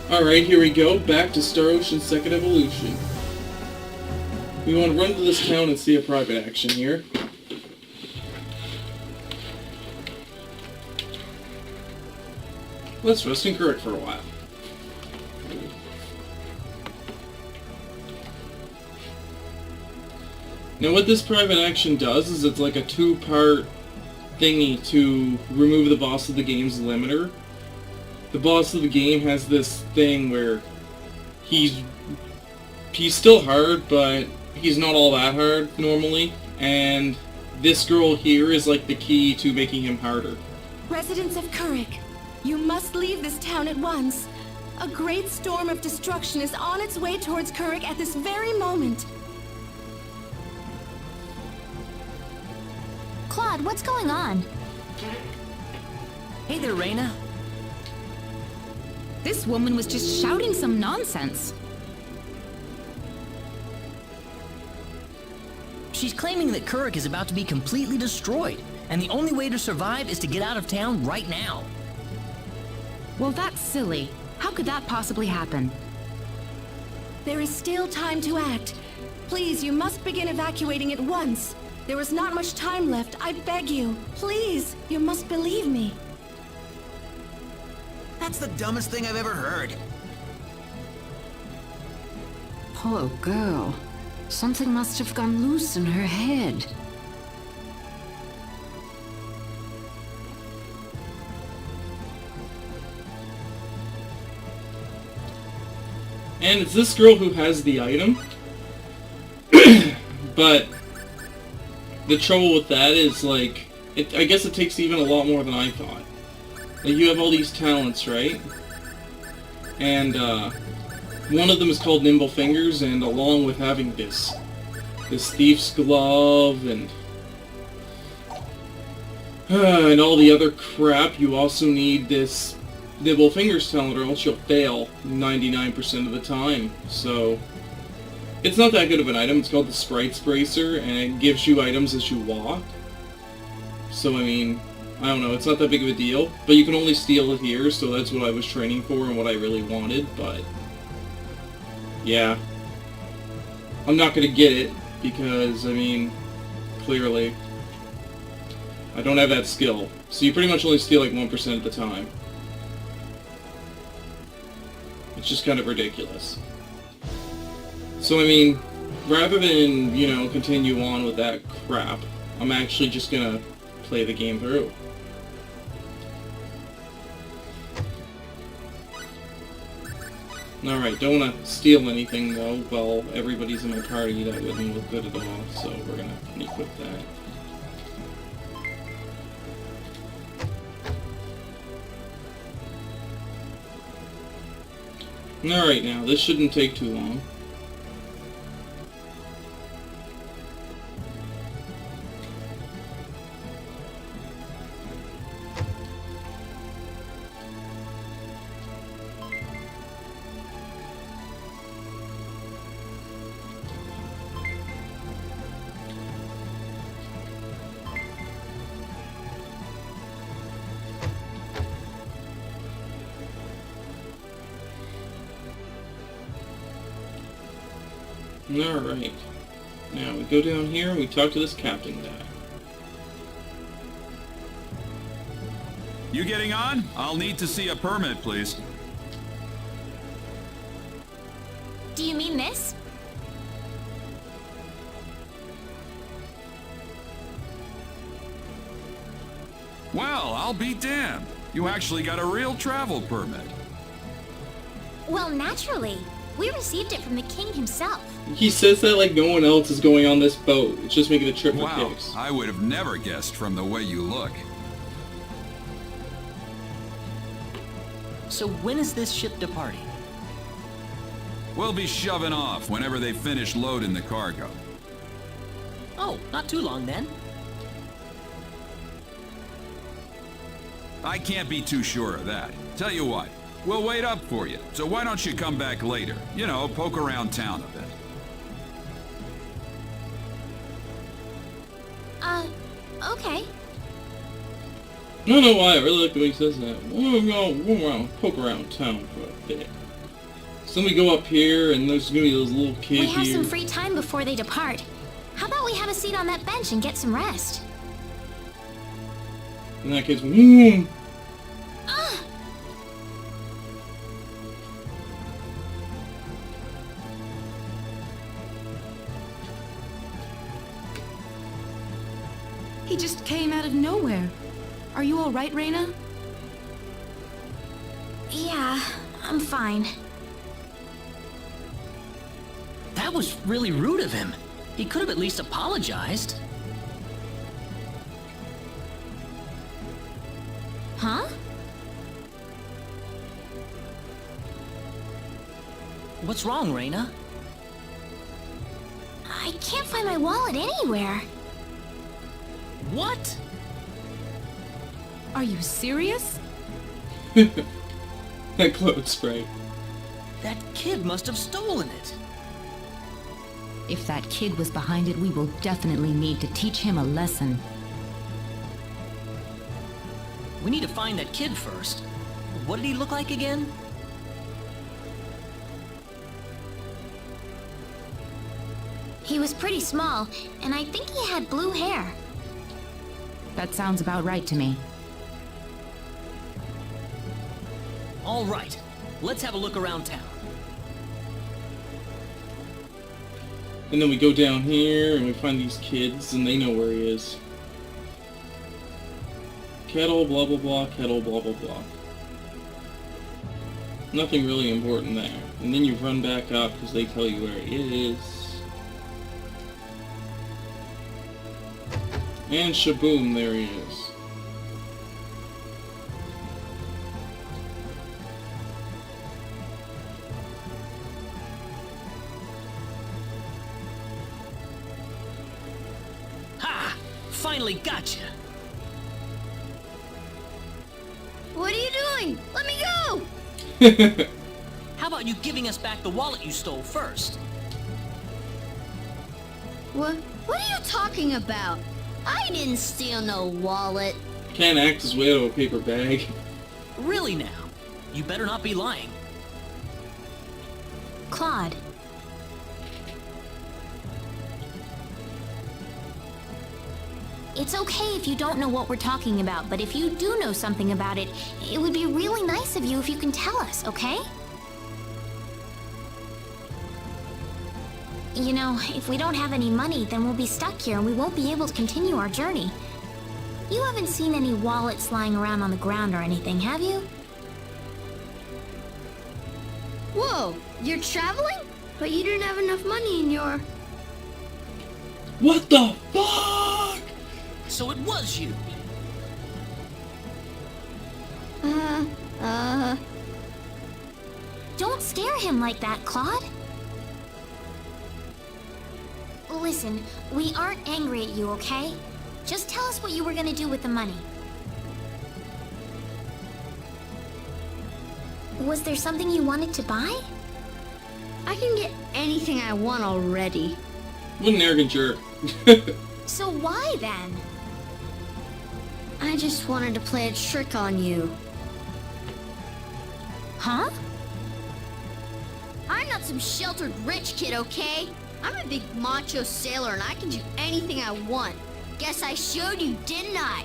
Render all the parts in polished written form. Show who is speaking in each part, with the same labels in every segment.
Speaker 1: Alright, here we go. Back to Star Ocean's second evolution. We want to run to this town and see a private action here. Let's rest in Kurik for a while. Now what this private action does is it's like a two-part thingy to remove the boss of the game's limiter. The boss of the game has this thing where he's still hard, but he's not all that hard normally, and this girl here is like the key to making him harder.
Speaker 2: Residents of Kurik, you must leave this town at once. A great storm of destruction is on its way towards Kurik at this very moment.
Speaker 3: Claude, what's going on?
Speaker 4: Hey there, Rena. This woman was just shouting some nonsense. She's claiming that Kurik is about to be completely destroyed, and the only way to survive is to get out of town right now.
Speaker 5: Well, that's silly. How could that possibly happen?
Speaker 2: There is still time to act. Please, you must begin evacuating at once. There is not much time left, I beg you. Please, you must believe me.
Speaker 6: That's the dumbest thing I've ever heard.
Speaker 5: Poor girl. Something must have gone loose in her head.
Speaker 1: And it's this girl who has the item. But the trouble with that is, like, I guess it takes even a lot more than I thought. Like, you have all these talents, right? And, one of them is called Nimble Fingers, and along with having this Thief's Glove, and all the other crap, you also need this Nimble Fingers talent, or else you'll fail 99% of the time. So, it's not that good of an item. It's called the Sprite's Bracer, and it gives you items as you walk. So, I mean, I don't know, it's not that big of a deal. But you can only steal it here, so that's what I was training for and what I really wanted, but yeah. I'm not gonna get it, because, I mean, clearly, I don't have that skill. So you pretty much only steal like 1% of the time. It's just kind of ridiculous. So, I mean, rather than, you know, continue on with that crap, I'm actually just gonna play the game through. Alright, don't want to steal anything though. Well, everybody's in my party, that wouldn't look good at all, so we're gonna equip that. Alright, now, this shouldn't take too long. Alright. Now we go down here and we talk to this captain guy.
Speaker 7: You getting on? I'll need to see a permit, please.
Speaker 3: Do you mean this?
Speaker 7: Well, I'll be damned. You actually got a real travel permit.
Speaker 3: Well, naturally. We received it from the king himself.
Speaker 1: He says that like no one else is going on this boat. It's just making a trip for
Speaker 7: Wow,
Speaker 1: kicks.
Speaker 7: I would have never guessed from the way you look.
Speaker 4: So when is this ship departing?
Speaker 7: We'll be shoving off whenever they finish loading the cargo.
Speaker 4: Oh, not too long then.
Speaker 7: I can't be too sure of that. Tell you what, we'll wait up for you, so why don't you come back later? You know, poke around town a bit.
Speaker 3: Okay.
Speaker 1: I don't know why, I really like the way he says that. We'll poke around town for a bit. So then we go up here, and there's gonna be those little kids
Speaker 3: We have
Speaker 1: here.
Speaker 3: some free time before they depart. How about we have a seat on that bench and get some rest?
Speaker 1: And that kid's, mm.
Speaker 3: Ah!
Speaker 2: He just came out of nowhere. Are you all right, Rena?
Speaker 3: Yeah, I'm fine.
Speaker 4: That was really rude of him. He could have at least apologized.
Speaker 3: Huh?
Speaker 4: What's wrong, Rena?
Speaker 3: I can't find my wallet anywhere.
Speaker 4: What?
Speaker 2: Are you serious?
Speaker 1: That clothes spray.
Speaker 4: That kid must have stolen it.
Speaker 5: If that kid was behind it, we will definitely need to teach him a lesson.
Speaker 4: We need to find that kid first. What did he look like again?
Speaker 3: He was pretty small, and I think he had blue hair.
Speaker 5: That sounds about right to me.
Speaker 4: All right, let's have a look around town.
Speaker 1: And then we go down here, and we find these kids, and they know where he is. Kettle, blah blah blah, kettle, blah blah blah. Nothing really important there. And then you run back up, because they tell you where he is. And shaboom, there he is.
Speaker 4: Ha! Finally gotcha!
Speaker 3: What are you doing? Let me go!
Speaker 4: How about you giving us back the wallet you stole first?
Speaker 8: What are you talking about? I didn't steal no wallet.
Speaker 1: Can't act his way out of a paper bag.
Speaker 4: Really now? You better not be lying.
Speaker 3: Claude. It's okay if you don't know what we're talking about, but if you do know something about it, it would be really nice of you if you can tell us, okay? You know, if we don't have any money, then we'll be stuck here and we won't be able to continue our journey. You haven't seen any wallets lying around on the ground or anything, have you?
Speaker 8: Whoa, you're traveling? But you didn't have enough money in your...
Speaker 1: What the fuck?
Speaker 4: So it was you!
Speaker 3: Don't scare him like that, Claude. Listen, we aren't angry at you, okay? Just tell us what you were gonna do with the money. Was there something you wanted to buy?
Speaker 8: I can get anything I want already.
Speaker 1: What an arrogant jerk.
Speaker 3: So why then?
Speaker 8: I just wanted to play a trick on you.
Speaker 3: Huh?
Speaker 8: I'm not some sheltered rich kid, okay? I'm a big macho sailor and I can do anything I want. Guess I showed you, didn't I?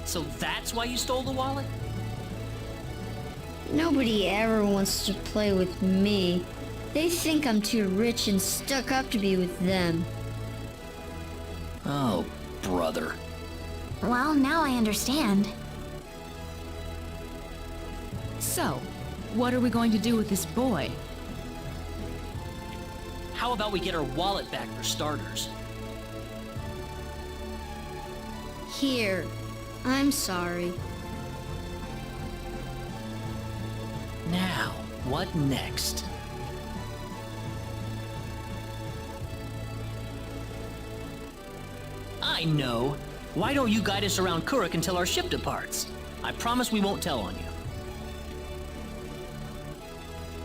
Speaker 4: So that's why you stole the wallet?
Speaker 8: Nobody ever wants to play with me. They think I'm too rich and stuck up to be with them.
Speaker 4: Oh, brother.
Speaker 3: Well, now I understand.
Speaker 2: So, what are we going to do with this boy?
Speaker 4: How about we get our wallet back for starters?
Speaker 8: Here, I'm sorry.
Speaker 4: Now, what next? I know. Why don't you guide us around Kurik until our ship departs? I promise we won't tell on you.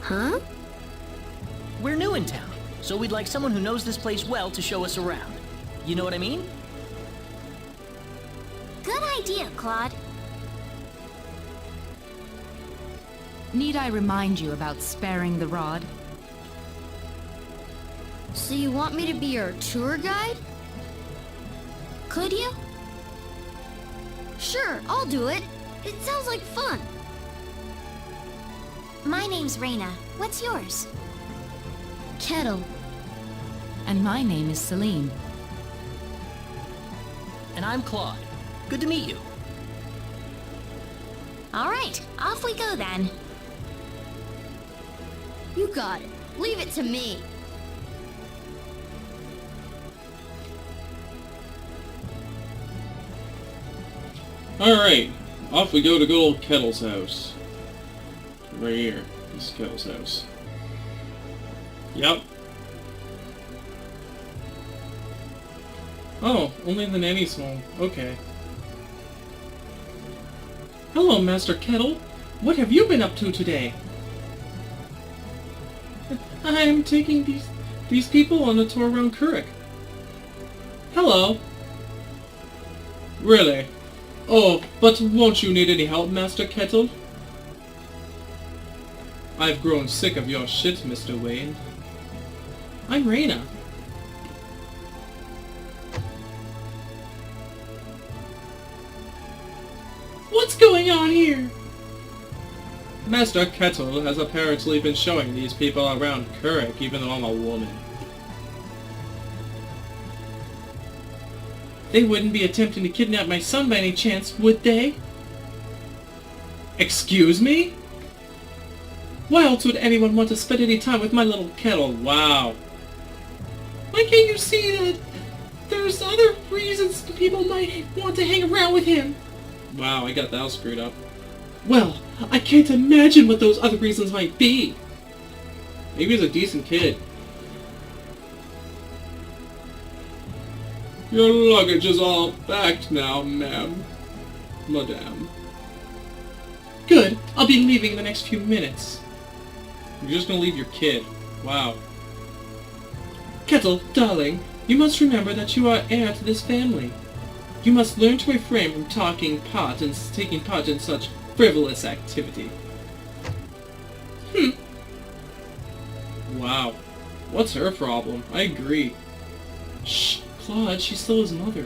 Speaker 8: Huh?
Speaker 4: We're new in town, so we'd like someone who knows this place well to show us around. You know what I mean?
Speaker 3: Good idea, Claude.
Speaker 5: Need I remind you about sparing the rod?
Speaker 8: So you want me to be your tour guide?
Speaker 3: Could you?
Speaker 8: Sure, I'll do it. It sounds like fun.
Speaker 3: My name's Rena. What's yours?
Speaker 8: Kettle.
Speaker 5: And my name is Celine.
Speaker 4: And I'm Claude. Good to meet you.
Speaker 3: All right, off we go then.
Speaker 8: You got it. Leave it to me.
Speaker 1: Alright, off we go to good old Kettle's house. Right here. This is Kettle's house. Yep. Oh, only the nanny's home. Okay. Hello, Master Kettle. What have you been up to today? I am taking these people on a tour around Kurik. Hello. Really? Oh, but won't you need any help, Master Kettle? I've grown sick of your shit, Mr. Wayne. I'm Rena. What's going on here? Master Kettle has apparently been showing these people around Kurik, even though I'm a woman. They wouldn't be attempting to kidnap my son by any chance, would they? Excuse me? Why else would anyone want to spend any time with my little Kettle? Wow. Why can't you see that there's other reasons people might want to hang around with him? Wow, I got that all screwed up. Well, I can't imagine what those other reasons might be. Maybe he's a decent kid. Your luggage is all packed now, ma'am. Madame. Good. I'll be leaving in the next few minutes. You're just gonna leave your kid. Wow. Kettle, darling, you must remember that you are heir to this family. You must learn to refrain from taking part in such frivolous activity. Wow. What's her problem? I agree. Shh, Claude, she's still his mother.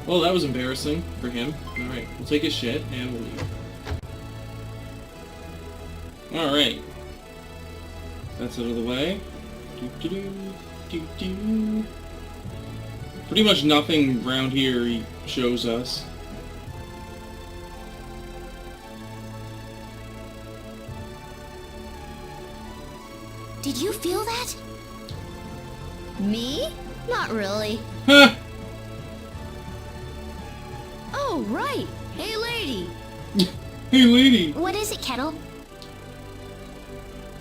Speaker 1: Well, that was embarrassing for him. Alright, we'll take his shit and we'll leave. Alright. That's out of the way. Pretty much nothing around here he shows us.
Speaker 3: Did you feel that?
Speaker 8: Me? Not really.
Speaker 1: Ha!
Speaker 8: Oh, right. Hey, lady.
Speaker 1: Hey, lady.
Speaker 3: What is it, Kettle?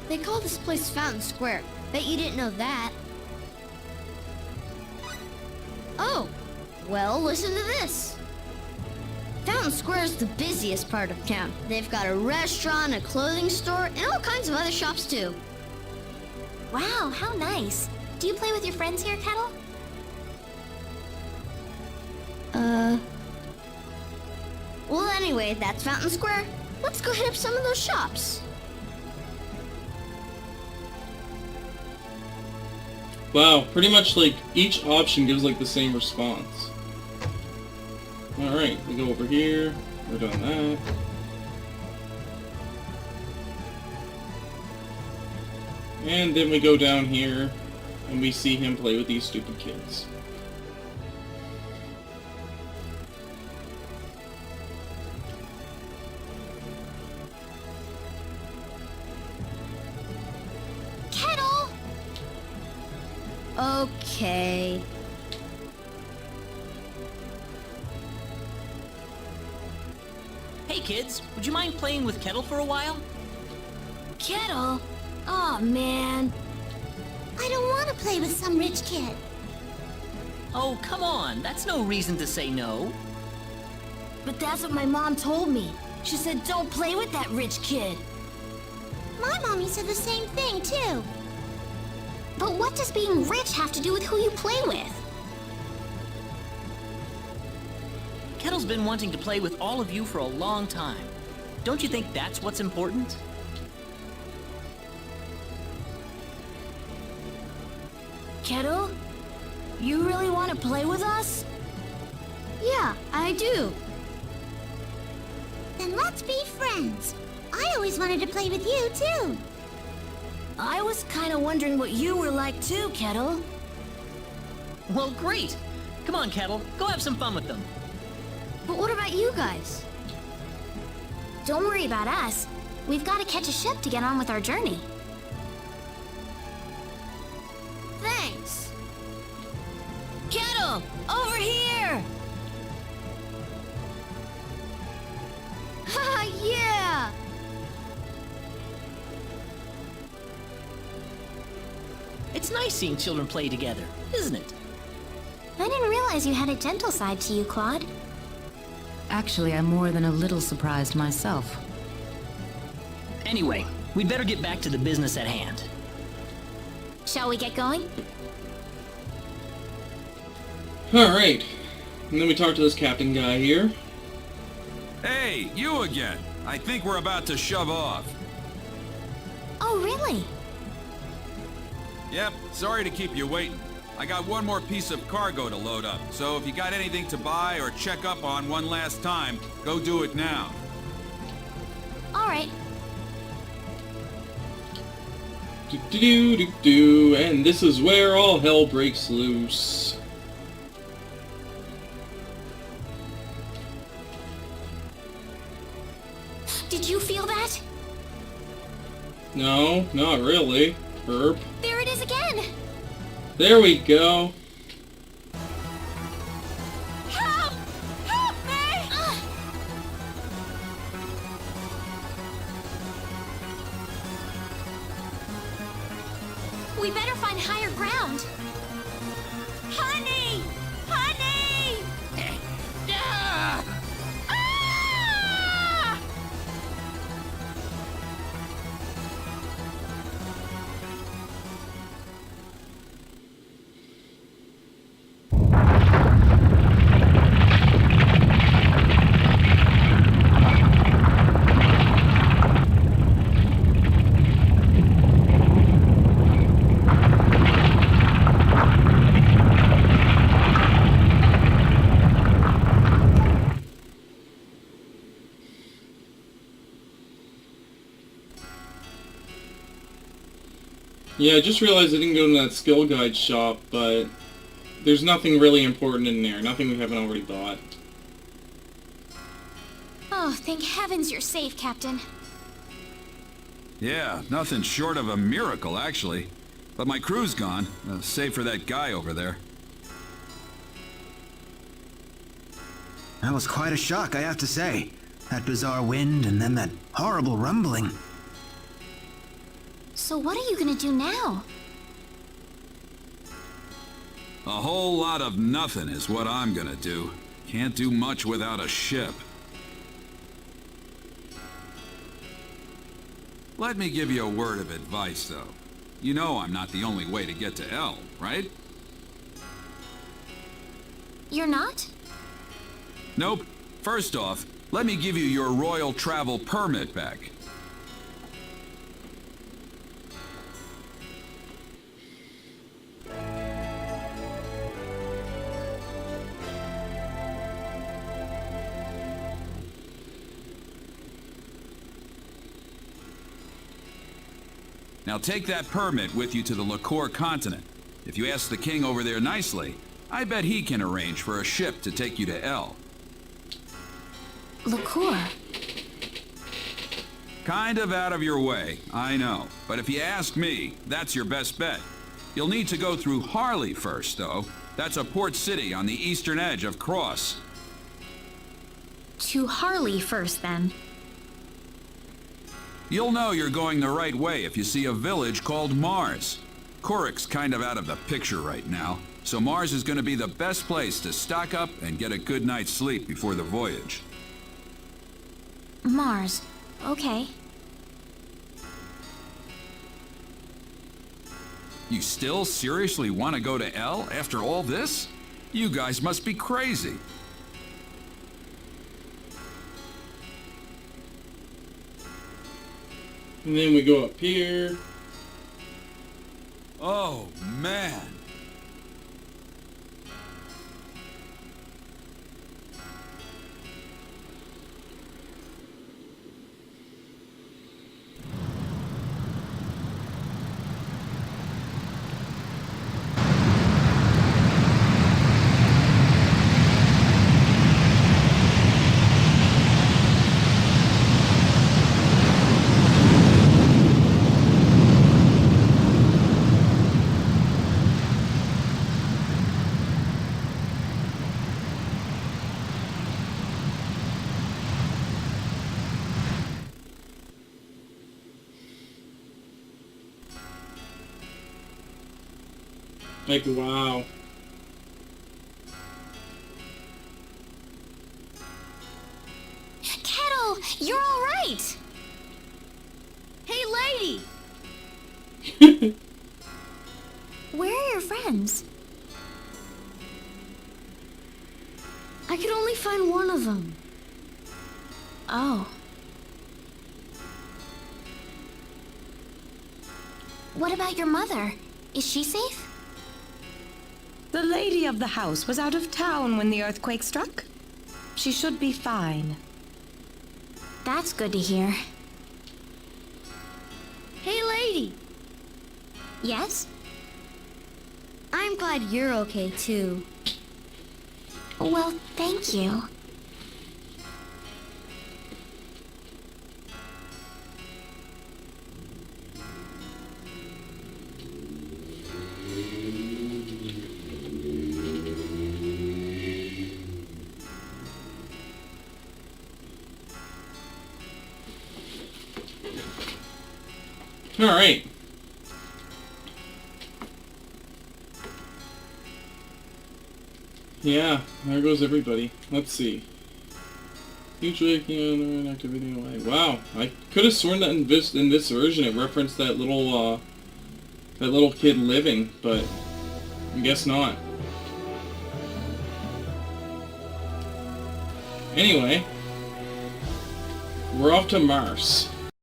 Speaker 8: They call this place Fountain Square. Bet you didn't know that. Oh, well, listen to this. Fountain Square is the busiest part of town. They've got a restaurant, a clothing store, and all kinds of other shops, too.
Speaker 3: Wow, how nice. Do you play with your friends here, Kettle?
Speaker 8: Well, anyway, that's Fountain Square. Let's go hit up some of those shops.
Speaker 1: Wow, pretty much like each option gives like the same response. Alright, we go over here. We're done that. And then we go down here and we see him play with these stupid kids.
Speaker 3: Kettle!
Speaker 8: Okay.
Speaker 4: Hey kids, would you mind playing with Kettle for a while?
Speaker 3: Kettle? Oh, man. I don't want to play with some rich kid.
Speaker 4: Oh, come on, that's no reason to say no.
Speaker 2: But that's what my mom told me. She said don't play with that rich kid.
Speaker 3: My mommy said the same thing, too. But what does being rich have to do with who you play with?
Speaker 4: Kettle's been wanting to play with all of you for a long time. Don't you think that's what's important?
Speaker 2: Kettle? You really want to play with us?
Speaker 8: Yeah, I do.
Speaker 3: Then let's be friends. I always wanted to play with you, too.
Speaker 2: I was kind of wondering what you were like too, Kettle.
Speaker 4: Well, great. Come on, Kettle. Go have some fun with them.
Speaker 8: But what about you guys?
Speaker 3: Don't worry about us. We've got to catch a ship to get on with our journey.
Speaker 8: Thanks.
Speaker 2: Kettle, over here!
Speaker 8: Haha, yeah!
Speaker 4: It's nice seeing children play together, isn't it?
Speaker 3: I didn't realize you had a gentle side to you, Claude.
Speaker 5: Actually, I'm more than a little surprised myself.
Speaker 4: Anyway, we'd better get back to the business at hand.
Speaker 3: Shall we get going?
Speaker 1: Alright. And then we talk to this captain guy here.
Speaker 7: Hey, you again. I think we're about to shove off.
Speaker 3: Oh, really?
Speaker 7: Yep, sorry to keep you waiting. I got one more piece of cargo to load up, so if you got anything to buy or check up on one last time, go do it now.
Speaker 3: All right.
Speaker 1: Do-do-do-do-do, and this is where all hell breaks loose.
Speaker 3: Did you feel that?
Speaker 1: No, not really. Herb.
Speaker 3: There it is again!
Speaker 1: There we go.
Speaker 2: Help! Help me!
Speaker 3: We better find higher ground.
Speaker 2: Honey! Honey! Ah!
Speaker 1: Yeah, I just realized I didn't go to that skill guide shop, but there's nothing really important in there. Nothing we haven't already bought.
Speaker 3: Oh, thank heavens you're safe, Captain.
Speaker 7: Yeah, nothing short of a miracle, actually. But my crew's gone, save for that guy over there.
Speaker 6: That was quite a shock, I have to say. That bizarre wind and then that horrible rumbling.
Speaker 3: So what are you gonna do now?
Speaker 7: A whole lot of nothing is what I'm gonna do. Can't do much without a ship. Let me give you a word of advice, though. You know I'm not the only way to get to L, right?
Speaker 3: You're not?
Speaker 7: Nope. First off, let me give you your royal travel permit back. Now take that permit with you to the Liqueur continent. If you ask the king over there nicely, I bet he can arrange for a ship to take you to L.
Speaker 3: Liqueur.
Speaker 7: Kind of out of your way, I know. But if you ask me, that's your best bet. You'll need to go through Harley first, though. That's a port city on the eastern edge of Cross.
Speaker 3: To Harley first, then.
Speaker 7: You'll know you're going the right way if you see a village called Mars. Kurik's kind of out of the picture right now, so Mars is going to be the best place to stock up and get a good night's sleep before the voyage.
Speaker 3: Mars. Okay.
Speaker 7: You still seriously want to go to L after all this? You guys must be crazy.
Speaker 1: And then we go up here.
Speaker 7: Oh, man.
Speaker 1: Like, wow.
Speaker 3: Kettle, you're all right.
Speaker 8: Hey, lady!
Speaker 3: Where are your friends?
Speaker 8: I could only find one of them.
Speaker 3: Oh. What about your mother? Is she safe?
Speaker 9: The lady of the house was out of town when the earthquake struck. She should be fine.
Speaker 3: That's good to hear.
Speaker 8: Hey, lady!
Speaker 3: Yes?
Speaker 8: I'm glad you're okay, too.
Speaker 3: Well, thank you.
Speaker 1: Alright. Yeah, there goes everybody. Let's see. Huge waking activity away. Wow, I could have sworn that in this version it referenced that little kid living, but I guess not. Anyway, we're off to Mars.